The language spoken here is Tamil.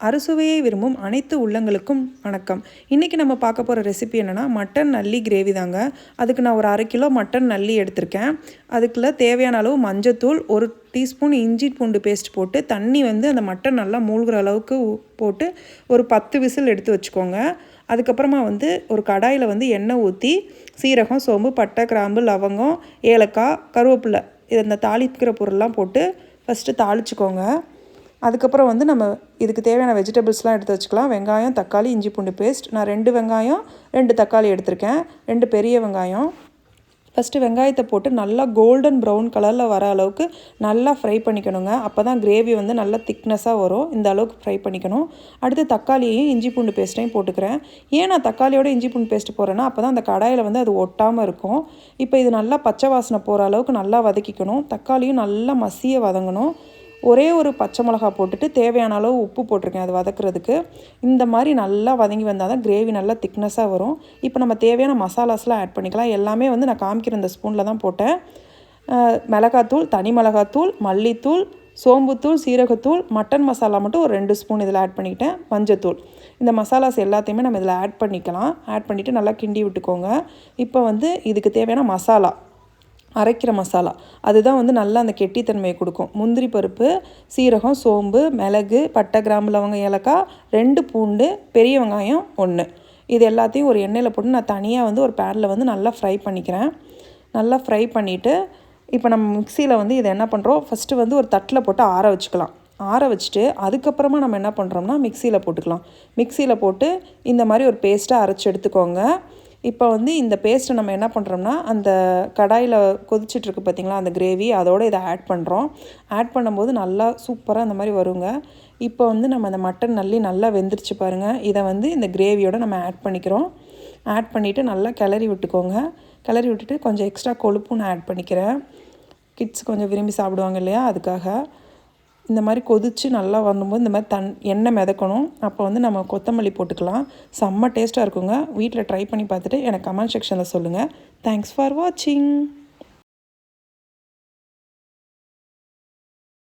அறுசுவையை விரும்பும் அனைத்து உள்ளங்களுக்கும் வணக்கம். இன்றைக்கி நம்ம பார்க்க போகிற ரெசிபி என்னென்னா மட்டன் நல்லி கிரேவி தாங்க. அதுக்கு நான் ஒரு 1/2 கிலோ மட்டன் நல்லி எடுத்திருக்கேன். அதுக்குள்ள தேவையான அளவு மஞ்சத்தூள், 1 டீஸ்பூன் இஞ்சி பூண்டு பேஸ்ட் போட்டு தண்ணி அந்த மட்டன் நல்லா மூழ்கிற அளவுக்கு போட்டு ஒரு 10 விசில் எடுத்து வச்சுக்கோங்க. அதுக்கப்புறமா ஒரு கடாயில் எண்ணெய் ஊற்றி சீரகம், சோம்பு, பட்டை, கிராம்பு, லவங்கம், ஏலக்காய், கருவேப்பிலை இந்த தாளிக்கிற பொருள்லாம் போட்டு ஃபஸ்ட்டு தாளிச்சுக்கோங்க. அதுக்கப்புறம் நம்ம இதுக்கு தேவையான வெஜிடபிள்ஸ்லாம் எடுத்து வச்சுக்கலாம். வெங்காயம், தக்காளி, இஞ்சி பூண்டு பேஸ்ட். நான் 2 வெங்காயம் 2 தக்காளி எடுத்திருக்கேன். 2 பெரிய வெங்காயம். ஃபஸ்ட்டு வெங்காயத்தை போட்டு நல்லா கோல்டன் ப்ரௌன் கலரில் வர அளவுக்கு நல்லா ஃப்ரை பண்ணிக்கணுங்க. அப்போ தான் கிரேவி நல்லா திக்னஸாக வரும். இந்த அளவுக்கு ஃப்ரை பண்ணிக்கணும். அடுத்து தக்காளியையும் இஞ்சி பூண்டு பேஸ்ட்டையும் போட்டுக்கிறேன். ஏன் நான் தக்காளியோட இஞ்சி பூண்டு பேஸ்ட் போடுறேன்னா அப்போ தான் அந்த கடாயில் அது ஒட்டாமல் இருக்கும். இப்போ இது நல்லா பச்சை வாசனை போகிற அளவுக்கு நல்லா வதக்கிக்கணும். தக்காளியும் நல்லா மசிய வதங்கணும். ஒரே ஒரு பச்சை மிளகா போட்டுட்டு தேவையான அளவு உப்பு போட்டிருக்கேன் அது வதக்குறதுக்கு. இந்த மாதிரி நல்லா வதங்கி வந்தால் தான் கிரேவி நல்லா திக்னஸாக வரும். இப்போ நம்ம தேவையான மசாலாஸ்லாம் ஆட் பண்ணிக்கலாம். எல்லாமே நான் காமிக்கிற இந்த ஸ்பூனில் தான் போட்டேன். மிளகாத்தூள், தனி மிளகாத்தூள், மல்லித்தூள், சோம்புத்தூள், சீரகத்தூள், மட்டன் மசாலா மட்டும் ஒரு 2 ஸ்பூன் இதில் ஆட் பண்ணிக்கிட்டேன். மஞ்சத்தூள். இந்த மசாலாஸ் எல்லாத்தையுமே நம்ம இதில் ஆட் பண்ணிக்கலாம். ஆட் பண்ணிவிட்டு நல்லா கிண்டி விட்டுக்கோங்க. இப்போ இதுக்கு தேவையான மசாலா, அரைக்கிற மசாலா அதுதான் நல்லா அந்த கெட்டித்தன்மையை கொடுக்கும். முந்திரி பருப்பு, சீரகம், சோம்பு, மிளகு, பட்டை, கிராம்பு, லவங்கம், ஏலக்காய், 2 பூண்டு, பெரிய வெங்காயம் 1. இது எல்லாத்தையும் ஒரு எண்ணெயில் போட்டு நான் தனியாக ஒரு பேனில் நல்லா ஃப்ரை பண்ணிக்கிறேன். நல்லா ஃப்ரை பண்ணிவிட்டு இப்போ நம்ம மிக்சியில் இதை என்ன பண்ணுறோம், ஃபஸ்ட்டு ஒரு தட்டில் போட்டு ஆற வச்சுக்கலாம். ஆற வச்சுட்டு அதுக்கப்புறமா நம்ம என்ன பண்ணுறோம்னா மிக்சியில் போட்டுக்கலாம். மிக்சியில் போட்டு இந்த மாதிரி ஒரு பேஸ்ட்டாக அரைச்சி எடுத்துக்கோங்க. இப்போ இந்த பேஸ்ட்டை நம்ம என்ன பண்ணுறோம்னா அந்த கடாயில் கொதிச்சிட்ருக்கு பார்த்திங்களா அந்த கிரேவி, அதோடு இதை ஆட் பண்ணுறோம். ஆட் பண்ணும்போது நல்லா சூப்பராக அந்த மாதிரி வருங்க. இப்போ நம்ம அந்த மட்டன் நல்லி நல்லா வெந்துருச்சு பாருங்கள். இதை இந்த கிரேவியோடு நம்ம ஆட் பண்ணிக்கிறோம். ஆட் பண்ணிவிட்டு நல்லா கிளறி விட்டுக்கோங்க. கிளறி விட்டுட்டு கொஞ்சம் எக்ஸ்ட்ரா கொழுப்பும் நான் ஆட் பண்ணிக்கிறேன். கிட்ஸ் கொஞ்சம் விரும்பி சாப்பிடுவாங்க இல்லையா, அதுக்காக. இந்த மாதிரி கொதித்து நல்லா வரும்போது இந்த மாதிரி எண்ணெய் மிதக்கணும். அப்போ நம்ம கொத்தமல்லி போட்டுக்கலாம். செம்ம டேஸ்ட்டாக இருக்குங்க. வீட்டில் ட்ரை பண்ணி பார்த்துட்டு எனக்கு கமெண்ட் செக்ஷனில் சொல்லுங்கள். தேங்க்ஸ் ஃபார் வாட்சிங்.